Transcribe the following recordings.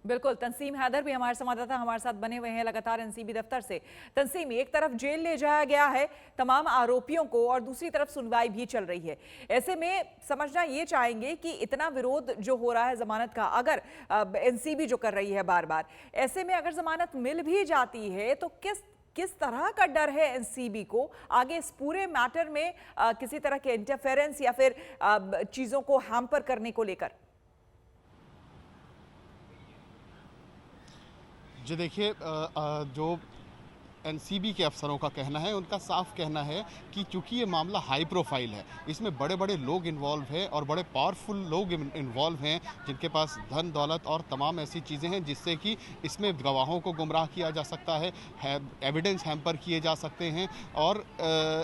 बिल्कुल, तंसीम हैदर भी हमारे संवाददाता हमारे साथ बने हुए हैं लगातार एनसीबी दफ्तर से। तंसीम, एक तरफ जेल ले जाया गया है तमाम आरोपियों को और दूसरी तरफ सुनवाई भी चल रही है। ऐसे में समझना ये चाहेंगे कि इतना विरोध जो हो रहा है जमानत का, अगर एनसीबी जो कर रही है बार बार, ऐसे में अगर जमानत मिल भी जाती है तो किस तरह का डर है एनसीबी को आगे इस पूरे मैटर में किसी तरह के इंटरफेरेंस या फिर चीजों को हैम्पर करने को लेकर? जी देखिए, जो एनसीबी के अफसरों का कहना है, उनका साफ कहना है कि चूंकि ये मामला हाई प्रोफाइल है, इसमें बड़े बड़े लोग इन्वॉल्व हैं और बड़े पावरफुल लोग इन्वॉल्व हैं जिनके पास धन दौलत और तमाम ऐसी चीज़ें हैं जिससे कि इसमें गवाहों को गुमराह किया जा सकता है, एविडेंस हैम्पर किए जा सकते हैं और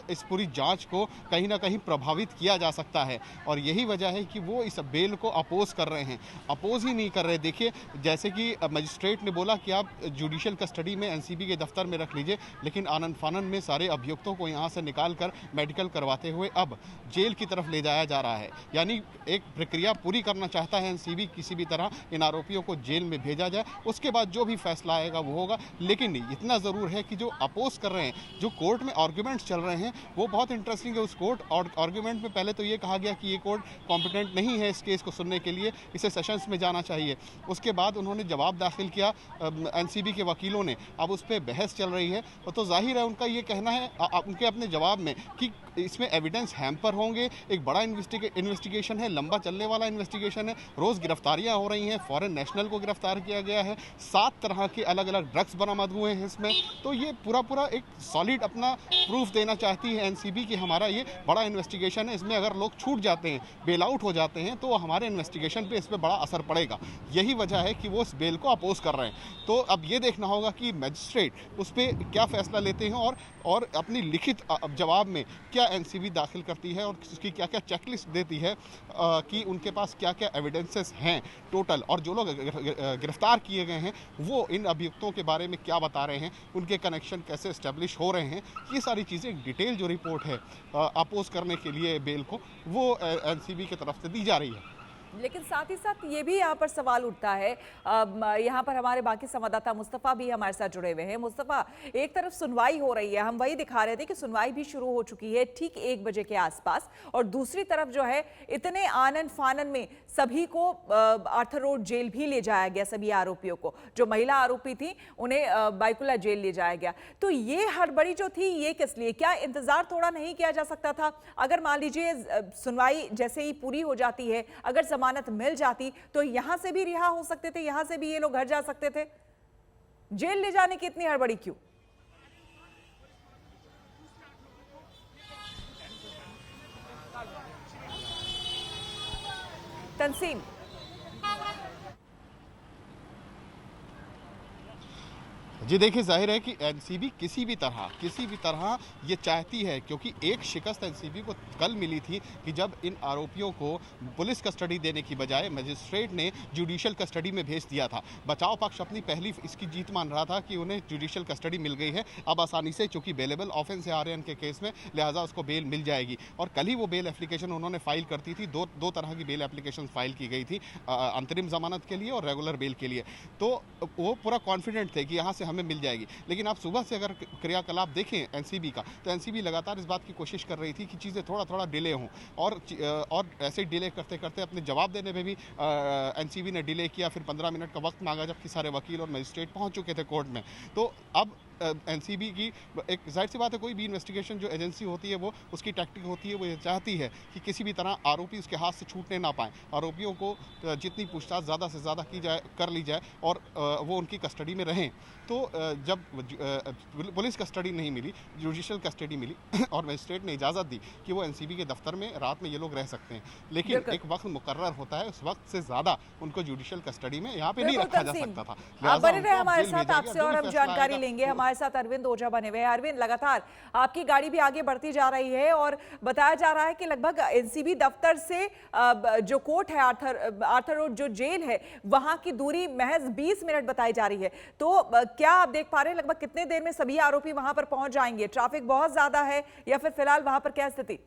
इस पूरी जांच को कहीं ना कहीं प्रभावित किया जा सकता है। और यही वजह है कि वो इस बेल को अपोज कर रहे हैं। अपोज ही नहीं कर रहे, देखिए जैसे कि मजिस्ट्रेट ने बोला कि आप जुडिशियल कस्टडी में एनसीबी के दफ्तर में रख लीजिए, लेकिन आनंद फानन में सारे अभियुक्तों को यहां से निकालकर मेडिकल करवाते हुए अब जेल की तरफ ले जाया जा रहा है। यानी एक प्रक्रिया पूरी करना चाहता है एनसीबी, किसी भी तरह इन आरोपियों को जेल में भेजा जाए, उसके बाद जो भी फैसला आएगा वो होगा। लेकिन इतना ज़रूर है कि जो अपोज कर रहे हैं, जो कोर्ट में आर्ग्यूमेंट्स चल रहे हैं, वो बहुत इंटरेस्टिंग है। उस कोर्ट और आर्ग्यूमेंट में पहले तो ये कहा गया कि ये कोर्ट कॉम्पिटेंट नहीं है इस केस को सुनने के लिए, इसे सेशंस में जाना चाहिए। उसके बाद उन्होंने जवाब दाखिल किया एनसीबी के वकीलों ने, अब उस पर बहस चल रही है। तो जाहिर है उनका ये कहना है उनके अपने जवाब में कि इसमें एविडेंस हैम्पर होंगे, एक बड़ा इन्वेस्टिगेशन है, लंबा चलने वाला इन्वेस्टिगेशन है, रोज़ गिरफ्तारियां हो रही हैं, फॉरेन नेशनल को गिरफ्तार किया गया है, 7 तरह के अलग अलग ड्रग्स बरामद हुए हैं इसमें। तो ये पूरा एक सॉलिड अपना प्रूफ देना चाहती है एनसीबी कि हमारा ये बड़ा इन्वेस्टिगेशन है, इसमें अगर लोग छूट जाते हैं, बेल आउट हो जाते हैं, तो हमारे इन्वेस्टिगेशन पे इस पर बड़ा असर पड़ेगा। यही वजह है कि वो इस बेल को अपोज कर रहे हैं। तो अब ये देखना होगा कि मजिस्ट्रेट उस पर क्या फैसला लेते हैं और अपनी लिखित जवाब में क्या एनसीबी दाखिल करती है और उसकी क्या क्या चेकलिस्ट देती है कि उनके पास क्या क्या एविडेंसेस हैं टोटल, और जो लोग गिरफ्तार किए गए हैं वो इन अभियुक्तों के बारे में क्या बता रहे हैं, उनके कनेक्शन कैसे इस्टेब्लिश हो रहे हैं। ये सारी चीज़ें एक डिटेल जो रिपोर्ट है अपोज करने के लिए बेल को, वो एनसीबी की तरफ से दी जा रही है। लेकिन साथ ही साथ ये भी यहाँ पर सवाल उठता है, यहाँ पर हमारे बाकी संवाददाता मुस्तफ़ा भी हमारे साथ जुड़े हुए हैं। मुस्तफ़ा, एक तरफ सुनवाई हो रही है, हम वही दिखा रहे थे कि सुनवाई भी शुरू हो चुकी है ठीक 1 बजे के आसपास, और दूसरी तरफ जो है इतने आनन फानन में सभी को आर्थर रोड जेल भी ले जाया गया। सभी आरोपियों को, जो महिला आरोपी थी उन्हें बाइकुला जेल ले जाया गया। तो ये हड़बड़ी जो थी ये किस लिए? क्या इंतजार थोड़ा नहीं किया जा सकता था? अगर मान लीजिए सुनवाई जैसे ही पूरी हो जाती है, अगर जमानत मिल जाती तो यहां से भी रिहा हो सकते थे, यहां से भी ये लोग घर जा सकते थे। जेल ले जाने की इतनी हड़बड़ी क्यों? तंसीम, जी देखिए, जाहिर है कि एनसीबी किसी भी तरह ये चाहती है, क्योंकि एक शिकस्त एनसीबी को कल मिली थी कि जब इन आरोपियों को पुलिस कस्टडी देने की बजाय मजिस्ट्रेट ने जुडिशियल कस्टडी में भेज दिया था। बचाव पक्ष अपनी पहली इसकी जीत मान रहा था कि उन्हें जुडिशियल कस्टडी मिल गई है, अब आसानी से, चूंकि बेलेबल ऑफेंस है आर्यन के केस में, लिहाजा उसको बेल मिल जाएगी। और कल ही वो बेल एप्लीकेशन उन्होंने फाइल करती थी, दो तरह की बेल एप्लीकेशन फाइल की गई थी, अंतरिम जमानत के लिए और रेगुलर बेल के लिए। तो वो पूरा कॉन्फिडेंट थे कि यहाँ से हमें मिल जाएगी। लेकिन आप सुबह से अगर क्रियाकलाप देखें एनसीबी का, तो एनसीबी लगातार इस बात की कोशिश कर रही थी कि चीज़ें थोड़ा डिले हों, और ऐसे डिले करते करते अपने जवाब देने में भी एनसीबी ने डिले किया। फिर 15 मिनट का वक्त मांगा, जबकि सारे वकील और मजिस्ट्रेट पहुंच चुके थे कोर्ट में। तो अब एनसीबी की एक जाहिर सी बात है, कोई भी इन्वेस्टिगेशन जो एजेंसी होती है वो उसकी टैक्टिक होती है, वो ये चाहती है कि किसी भी तरह आरोपी उसके हाथ से छूटने ना पाए, आरोपियों को जितनी पूछताछ ज़्यादा से ज़्यादा कर ली जाए और वो उनकी कस्टडी में रहें। तो जब पुलिस कस्टडी नहीं मिली, जुडिशियल कस्टडी मिली और मजिस्ट्रेट ने इजाज़त दी कि वो एनसीबी के दफ्तर में रात में ये लोग रह सकते हैं, लेकिन एक वक्त मुकर्रर होता है, उस वक्त से ज़्यादा उनको जुडिशियल कस्टडी में यहाँ पे नहीं रखा जा सकता था। आप बने रहे हमारे साथ, आपसे और हम जानकारी लेंगे। हमारे साथ अरविंद ओझा बने हुए हैं। अरविंद, लगातार आपकी गाड़ी भी आगे बढ़ती जा रही है और बताया जा रहा है कि लगभग एनसीबी दफ्तर से जो कोर्ट है, आर्थर रोड जो जेल है, वहां की दूरी महज 20 मिनट बताई जा रही है। तो क्या आप देख पा रहे हैं लगभग कितने देर में सभी आरोपी वहां पर पहुंच जाएंगे? ट्रैफिक बहुत ज्यादा है या फिर फिलहाल वहां पर क्या स्थिति?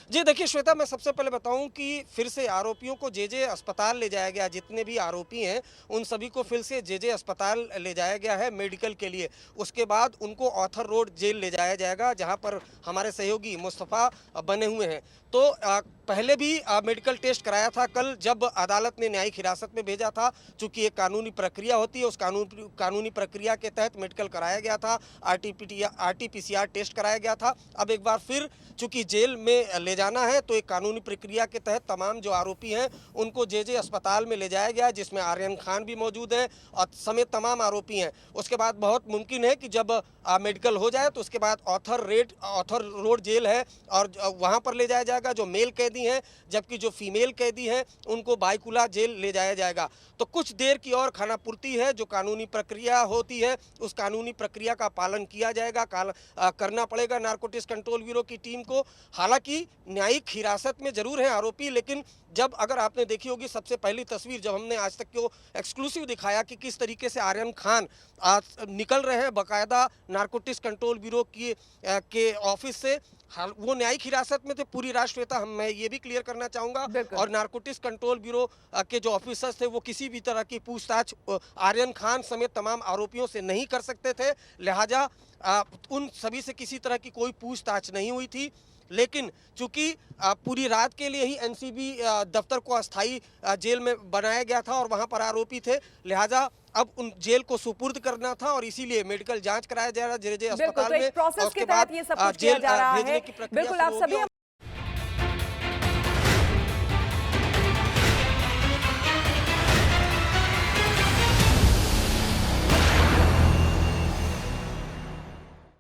जी देखिए श्वेता, मैं सबसे पहले बताऊं कि फिर से आरोपियों को जे अस्पताल ले जाया गया। जितने भी आरोपी हैं उन सभी को फिर से जे अस्पताल ले जाया गया है मेडिकल के लिए। उसके बाद उनको ऑथर रोड जेल ले जाया जाएगा, जहां पर हमारे सहयोगी मुस्तफ़ा बने हुए हैं। तो पहले भी मेडिकल टेस्ट कराया था कल, जब अदालत ने न्यायिक हिरासत में भेजा था। चूंकि एक कानूनी प्रक्रिया होती है, उस कानूनी प्रक्रिया के तहत मेडिकल कराया गया था, RT-PCR टेस्ट कराया गया था। अब एक बार फिर चूंकि जेल में ले जाना है, तो एक कानूनी प्रक्रिया के तहत तमाम जो आरोपी हैं उनको जे अस्पताल में ले जाया गया, जिसमें आर्यन खान भी मौजूद है और समेत तमाम आरोपी हैं। उसके बाद बहुत मुमकिन है कि जब मेडिकल हो जाए तो उसके बाद ऑथर रोड जेल है और वहाँ पर ले जाया जाएगा जो मेल कैदी हैं, जबकि जो फीमेल कैदी हैं उनको बाईकुला जेल ले जाया जाएगा। तो कुछ देर की और खानापूर्ति है, जो कानूनी प्रक्रिया होती है उस कानूनी प्रक्रिया का पालन किया जाएगा, करना पड़ेगा नारकोटिक्स कंट्रोल ब्यूरो की टीम को। हालांकि न्यायिक हिरासत में जरूर है आरोपी, लेकिन जब अगर आपने देखी होगी सबसे पहली तस्वीर जब हमने आज तक को एक्सक्लूसिव दिखाया कि किस तरीके से आर्यन खान निकल रहे हैं बाकायदा नारकोटिक्स कंट्रोल ब्यूरो के ऑफिस से। वो न्यायिक हिरासत में थे पूरी राष्ट्रवेता, मैं ये भी क्लियर करना चाहूंगा। और नारकोटिक्स कंट्रोल ब्यूरो के जो ऑफिसर्स थे वो किसी भी तरह की पूछताछ आर्यन खान समेत तमाम आरोपियों से नहीं कर सकते थे, लिहाजा उन सभी से किसी तरह की कोई पूछताछ नहीं हुई थी। लेकिन चूंकि पूरी रात के लिए ही एनसीबी दफ्तर को अस्थायी जेल में बनाया गया था और वहां पर आरोपी थे, लिहाजा अब उन जेल को सुपुर्द करना था और इसीलिए मेडिकल जांच कराया जा रहा है जे अस्पताल में। प्रोसेस के तहत ये सब कुछ किया जा रहा है। बिल्कुल, आप सभी